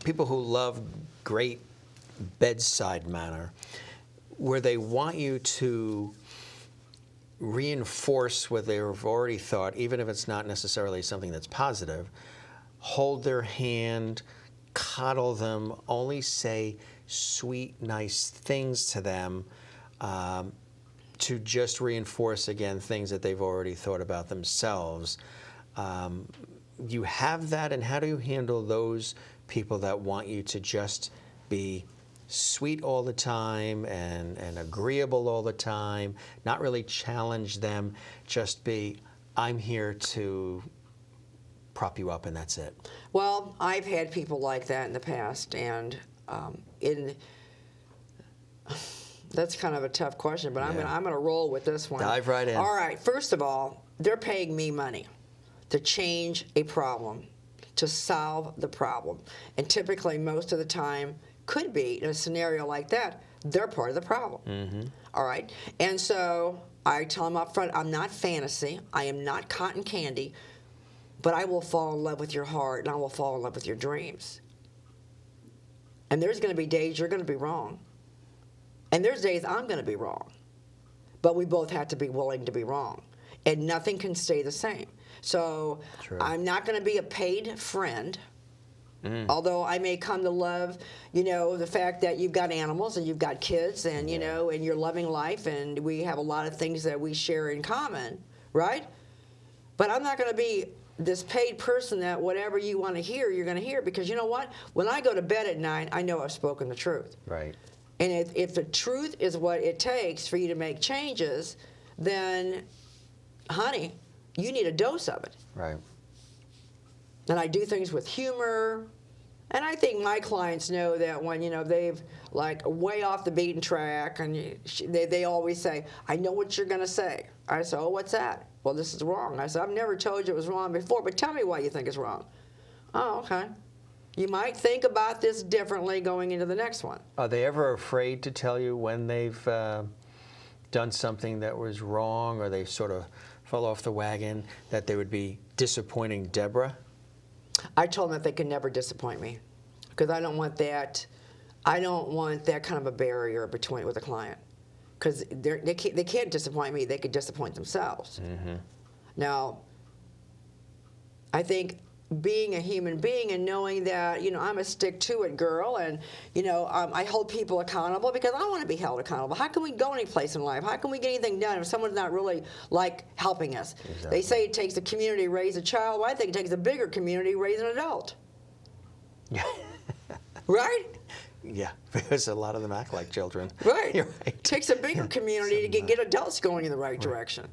people who love great bedside manner, where they want you to reinforce what they've already thought, even if it's not necessarily something that's positive, hold their hand, coddle them, only say sweet, nice things to them, to just reinforce, again, things that they've already thought about themselves. You have that, and how do you handle those people that want you to just be sweet all the time and agreeable all the time, not really challenge them, just be, I'm here to prop you up and that's it? Well, I've had people like that in the past, and that's kind of a tough question, but Yeah. I'm gonna roll with this one. Dive right in. All right, first of all, they're paying me money to change a problem, to solve the problem. And typically, most of the time, could be in a scenario like that, they're part of the problem. Mm-hmm. All right? And so I tell them up front, I'm not fantasy, I am not cotton candy, but I will fall in love with your heart and I will fall in love with your dreams. And there's going to be days you're going to be wrong. And there's days I'm going to be wrong. But we both have to be willing to be wrong. And nothing can stay the same. So True. I'm not going to be a paid friend. Although I may come to love, the fact that you've got animals and you've got kids and, and you're loving life and we have a lot of things that we share in common, right? But I'm not going to be this paid person that whatever you want to hear, you're going to hear, because you know what? When I go to bed at night, I know I've spoken the truth. Right. And if the truth is what it takes for you to make changes, then, honey, you need a dose of it. Right. And I do things with humor. And I think my clients know that when, they've like way off the beaten track, and they always say, I know what you're going to say. I say, oh, what's that? Well, this is wrong. I said, I've never told you it was wrong before, but tell me why you think it's wrong. Oh, okay. You might think about this differently going into the next one. Are they ever afraid to tell you when they've done something that was wrong, or they sort of fell off the wagon, that they would be disappointing Debra? I told them that they could never disappoint me, because I don't want that. I don't want that kind of a barrier with a client, because they can't disappoint me. They could disappoint themselves. Mm-hmm. Now, I think being a human being and knowing that I'm a stick-to-it girl, and I hold people accountable because I want to be held accountable. How can we go any place in life? How can we get anything done if someone's not really helping us? Exactly. They say it takes a community to raise a child. Well, I think it takes a bigger community to raise an adult. Yeah. Right? Yeah, because a lot of them act like children. Right. You're right. It takes a bigger community to get adults going in the right direction.